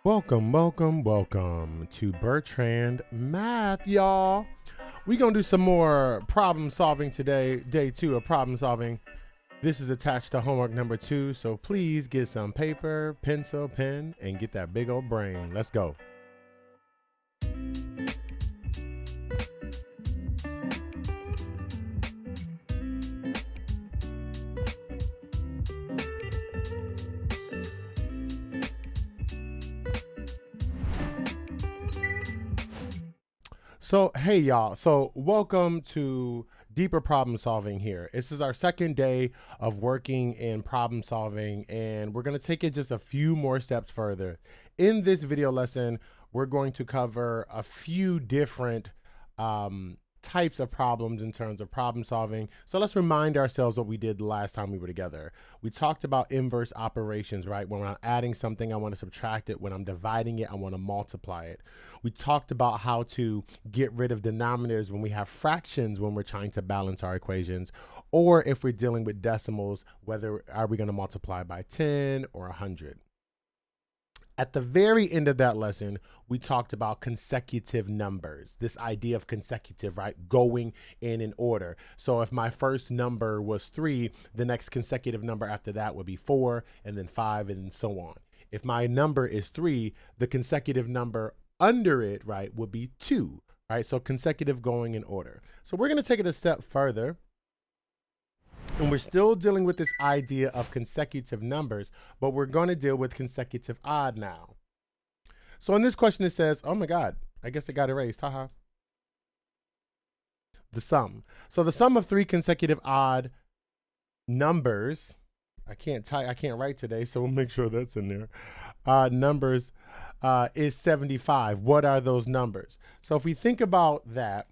Welcome to Bertrand Math, y'all. We're going to do some more problem solving today, day 2 of problem solving. This is attached to homework number 2, so please get some paper, pencil, pen, and get that big old brain. Let's go. So, hey, y'all. So, welcome to Deeper Problem Solving here. This is our second day of working in problem solving, and we're going to take it just a few more steps further. In this video lesson, we're going to cover a few different types of problems in terms of problem solving. So let's remind ourselves what we did the last time we were together. We talked about inverse operations, right? When I'm adding something, I want to subtract it. When I'm dividing it, I want to multiply it. We talked about how to get rid of denominators when we have fractions when we're trying to balance our equations, or if we're dealing with decimals, whether are we going to multiply by 10 or 100. At the very end of that lesson, we talked about consecutive numbers, this idea of consecutive, right? Going in order. So if my first number was 3, the next consecutive number after that would be 4, and then 5, and so on. If my number is 3, the consecutive number under it, right, would be 2, right? So consecutive going in order. So we're going to take it a step further. And we're still dealing with this idea of consecutive numbers, but we're going to deal with consecutive odd now. So in this question, it says, oh my God, I guess it got erased. Haha. The sum. So the sum of 3 consecutive odd numbers, I can't write today, so we'll make sure that's in there. Numbers is 75. What are those numbers? So if we think about that,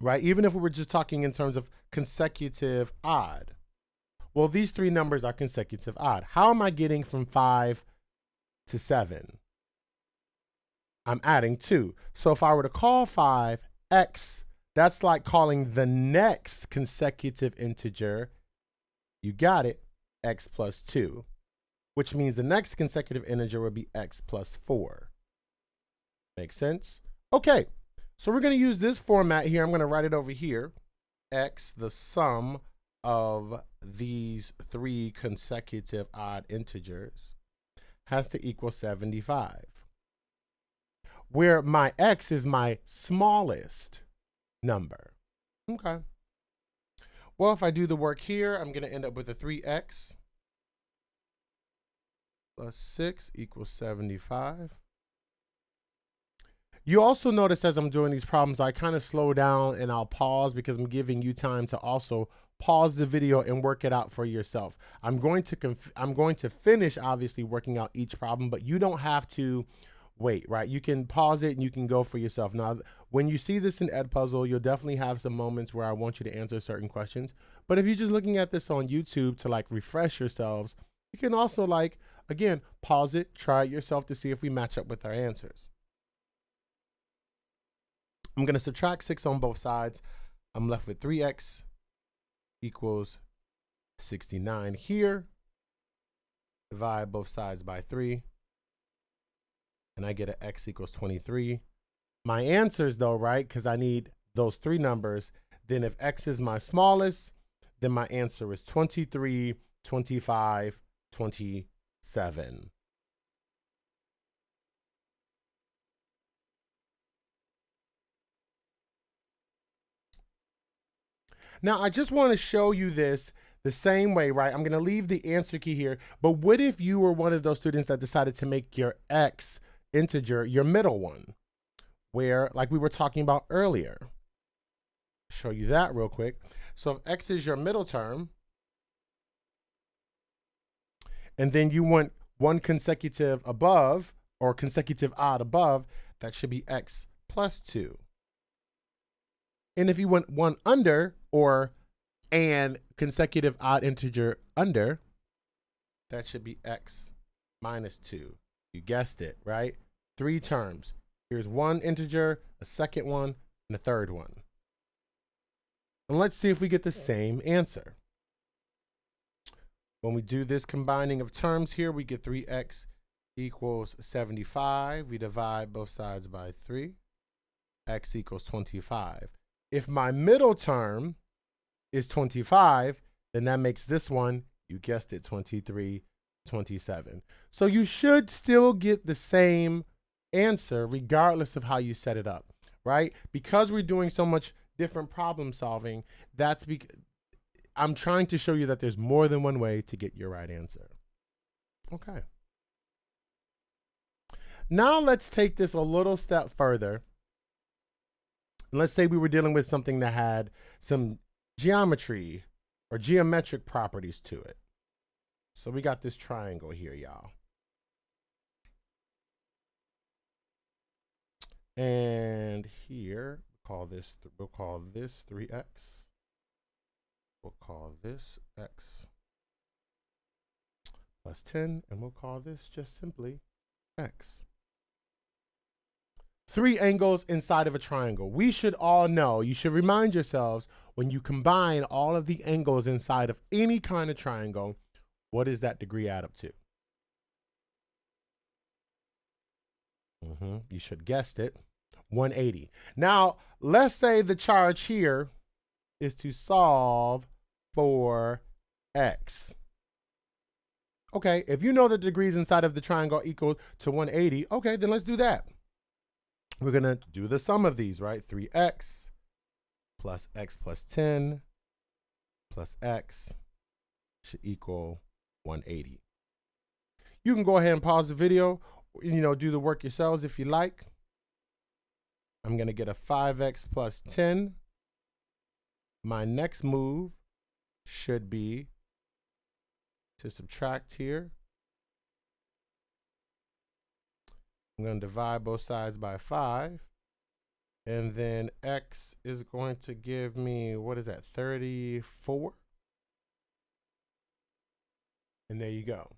right, even if we were just talking in terms of consecutive odd, well, these 3 numbers are consecutive odd. How am I getting from 5 to 7? I'm adding 2. So if I were to call 5 x, that's like calling the next consecutive integer, you got it, x plus 2, which means the next consecutive integer would be x plus 4. Make sense? Okay. So we're going to use this format here. I'm going to write it over here. X, the sum of these 3 consecutive odd integers, has to equal 75. Where my x is my smallest number. Okay. Well, if I do the work here, I'm going to end up with a 3x plus 6 equals 75. You also notice as I'm doing these problems, I kind of slow down and I'll pause because I'm giving you time to also pause the video and work it out for yourself. I'm going to finish obviously working out each problem, but you don't have to wait, right? You can pause it and you can go for yourself. Now, when you see this in Edpuzzle, you'll definitely have some moments where I want you to answer certain questions. But if you're just looking at this on YouTube to like refresh yourselves, you can also like, again, pause it, try it yourself to see if we match up with our answers. I'm going to subtract 6 on both sides. I'm left with 3x equals 69 here. Divide both sides by 3. And I get an x equals 23. My answers though, right, because I need those 3 numbers, then if x is my smallest, then my answer is 23, 25, 27. Now, I just want to show you this the same way, right? I'm going to leave the answer key here. But what if you were one of those students that decided to make your x integer your middle one, where, like we were talking about earlier? Show you that real quick. So if x is your middle term, and then you want one consecutive above, or consecutive odd above, that should be x plus 2. And if you want one under, or an consecutive odd integer under, that should be x minus 2. You guessed it, right? 3 terms. Here's one integer, a second one, and a third one. And let's see if we get the same answer. When we do this combining of terms here, we get 3x equals 75. We divide both sides by 3. X equals 25. If my middle term is 25, then that makes this one, you guessed it, 23, 27. So you should still get the same answer regardless of how you set it up, right? Because we're doing so much different problem solving, that's because I'm trying to show you that there's more than one way to get your right answer. Okay. Now let's take this a little step further. Let's say we were dealing with something that had some geometry or geometric properties to it. So we got this triangle here, y'all. And here, we'll call this 3x. We'll call this x plus 10, and we'll call this just simply x. 3 angles inside of a triangle. We should all know, you should remind yourselves, when you combine all of the angles inside of any kind of triangle, what does that degree add up to? You should guessed it, 180. Now, let's say the charge here is to solve for x. Okay, if you know the degrees inside of the triangle equal to 180, okay, then let's do that. We're going to do the sum of these, right? 3x plus x plus 10 plus x should equal 180. You can go ahead and pause the video, do the work yourselves if you like. I'm going to get a 5x plus 10. My next move should be to subtract here. I'm going to divide both sides by 5. And then x is going to give me, what is that, 34? And there you go.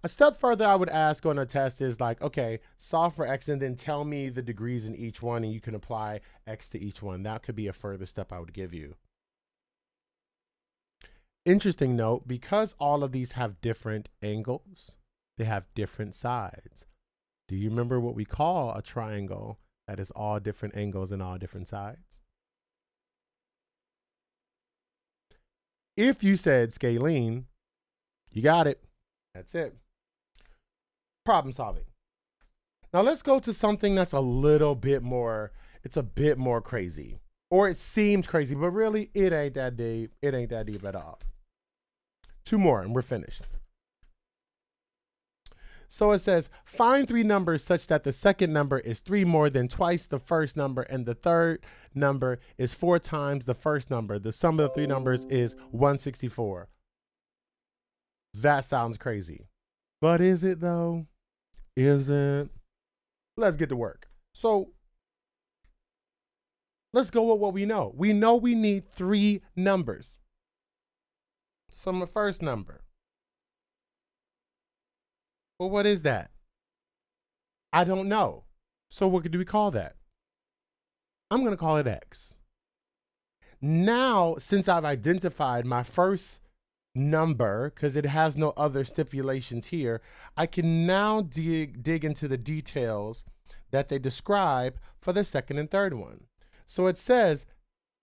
A step further I would ask on a test is like, okay, solve for x and then tell me the degrees in each one, and you can apply x to each one. That could be a further step I would give you. Interesting note, because all of these have different angles, they have different sides. Do you remember what we call a triangle that is all different angles and all different sides? If you said scalene, you got it. That's it. Problem solving. Now let's go to something that's a little bit more, it's a bit more crazy. Or it seems crazy, but really it ain't that deep. It ain't that deep at all. 2 more and we're finished. So it says, find 3 numbers such that the second number is 3 more than twice the first number, and the third number is 4 times the first number. The sum of the 3 numbers is 164. That sounds crazy. But is it though? Is it? Let's get to work. So let's go with what we know. We know we need 3 numbers. Sum of the first number. Well, what is that? I don't know. So what do we call that? I'm going to call it x. Now, since I've identified my first number, because it has no other stipulations here, I can now dig into the details that they describe for the second and third one. So it says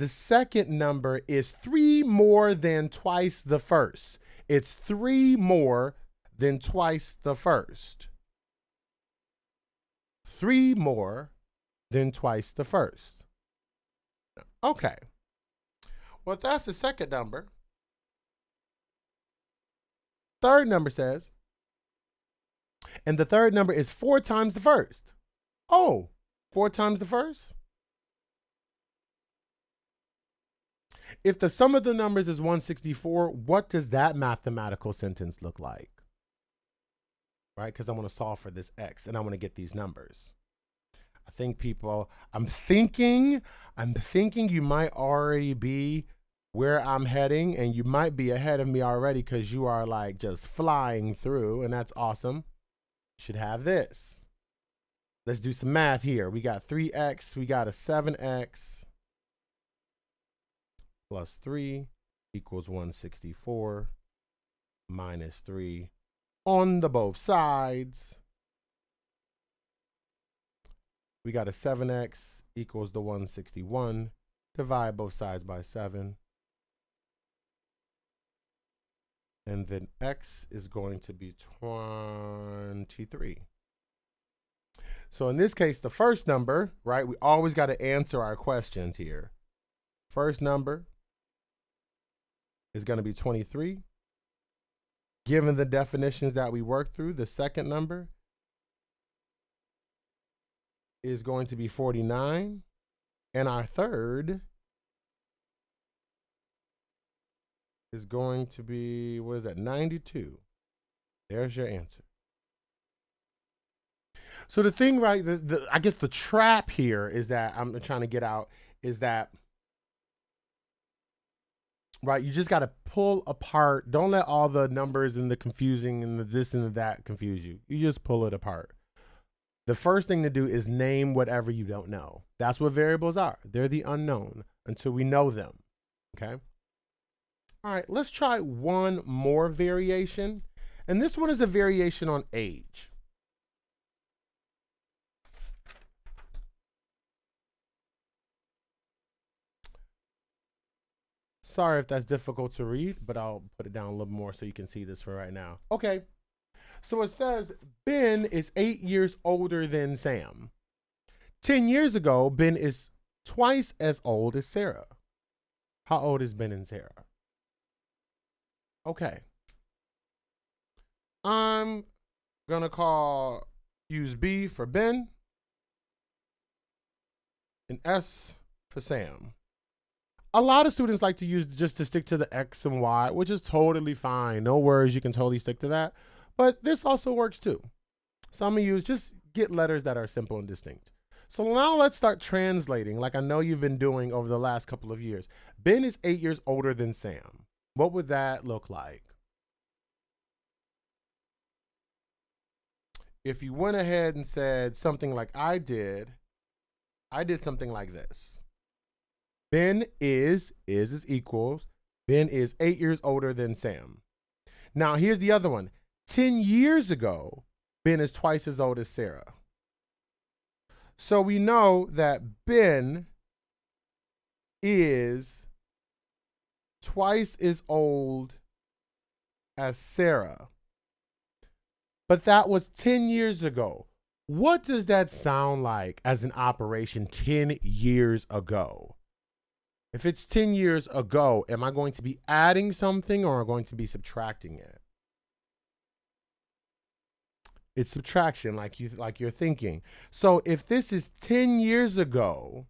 the second number is 3 more than twice the first. It's 3 more than twice the first. 3 more than twice the first. Okay. Well, if that's the second number, third number says, and the third number is 4 times the first. Oh, 4 times the first? If the sum of the numbers is 164, what does that mathematical sentence look like? Right? Because I want to solve for this x and I want to get these numbers. I think people, I'm thinking you might already be where I'm heading, and you might be ahead of me already because you are like just flying through, and that's awesome. You should have this. Let's do some math here. We got 3x, we got a 7x plus 3 equals 164 minus 3 on the both sides. We got a 7x equals the 161. Divide both sides by 7. And then x is going to be 23. So in this case, the first number, right, we always got to answer our questions here. First number is going to be 23. Given the definitions that we worked through, the second number is going to be 49. And our third is going to be, what is that, 92. There's your answer. So the thing, right, I guess the trap here is that I'm trying to get out is that, right, you just got to pull apart. Don't let all the numbers and the confusing and the this and the that confuse you. You just pull it apart. The first thing to do is name whatever you don't know. That's what variables are. They're the unknown until we know them, okay? All right, let's try one more variation. And this one is a variation on age. Sorry if that's difficult to read, but I'll put it down a little more so you can see this for right now. Okay, so it says Ben is 8 years older than Sam. 10 years ago, Ben is twice as old as Sarah. How old is Ben and Sarah? Okay. I'm gonna use B for Ben and S for Sam. A lot of students like to use just to stick to the X and Y, which is totally fine. No worries, you can totally stick to that. But this also works too. So I'm gonna use, just get letters that are simple and distinct. So now let's start translating like I know you've been doing over the last couple of years. Ben is 8 years older than Sam. What would that look like? If you went ahead and said something like I did something like this. Ben is equals, Ben is 8 years older than Sam. Now here's the other one. 10 years ago, Ben is twice as old as Sarah. So we know that Ben is twice as old as Sarah. But that was 10 years ago. What does that sound like as an operation 10 years ago? If it's 10 years ago, am I going to be adding something or am I going to be subtracting it? It's subtraction, like you're thinking. So if this is 10 years ago,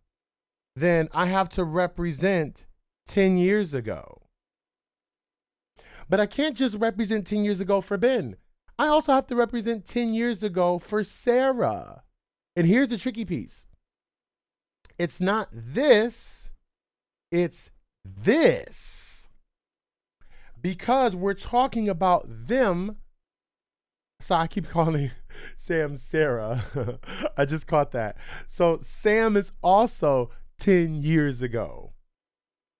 then I have to represent 10 years ago. But I can't just represent 10 years ago for Ben. I also have to represent 10 years ago for Sarah. And here's the tricky piece. It's not this, it's this. Because we're talking about them. So I keep calling Sam Sarah. I just caught that. So Sam is also 10 years ago.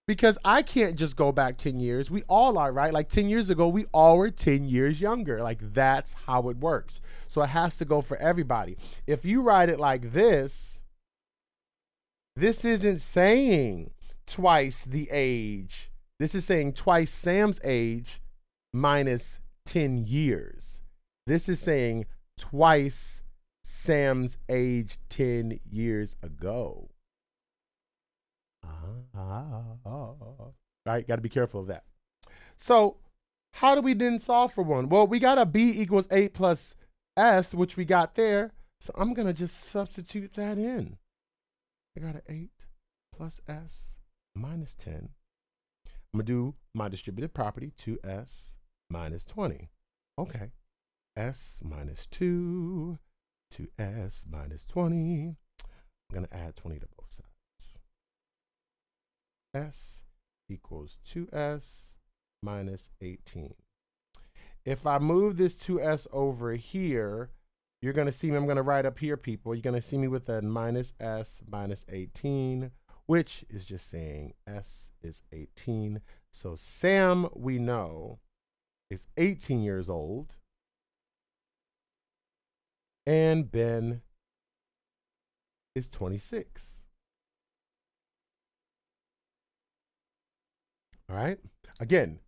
Because I can't just go back 10 years. We all are, right? Like 10 years ago, we all were 10 years younger. Like that's how it works. So it has to go for everybody. If you write it like this isn't saying twice the age. This is saying twice Sam's age minus 10 years. This is saying twice Sam's age 10 years ago. Right? Got to be careful of that. So how do we then solve for one? Well, we got a B equals 8 plus S, which we got there. So I'm going to just substitute that in. I got an 8 plus S minus 10. I'm going to do my distributive property, 2S minus 20. Okay. S minus 2, 2S minus 20. I'm going to add 20 to both sides. S equals 2S minus 18. If I move this 2S over here, you're going to see me, I'm going to write up here, people. You're going to see me with a minus S minus 18, which is just saying S is 18. So Sam, we know, is 18 years old. And Ben is 26. All right. Again,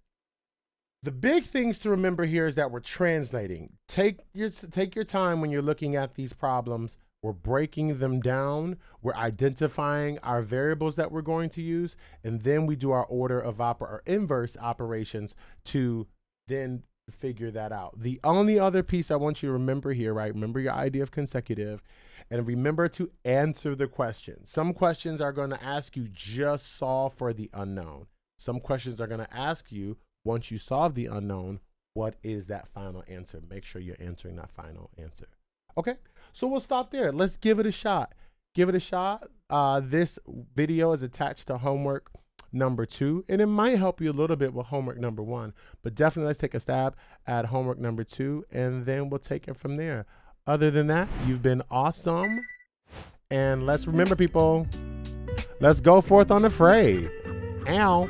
the big things to remember here is that we're translating. Take your time when you're looking at these problems. We're breaking them down. We're identifying our variables that we're going to use, and then we do our order of our inverse operations to then figure that out. The only other piece I want you to remember here, right? Remember your idea of consecutive, and remember to answer the question. Some questions are going to ask you just solve for the unknown. Some questions are going to ask you, once you solve the unknown, what is that final answer? Make sure you're answering that final answer. Okay, so we'll stop there. Let's give it a shot. Give it a shot. This video is attached to homework number 2, and it might help you a little bit with homework number 1, but definitely let's take a stab at homework number 2, and then we'll take it from there. Other than that, you've been awesome. And let's remember, people, let's go forth on the fray. Ow.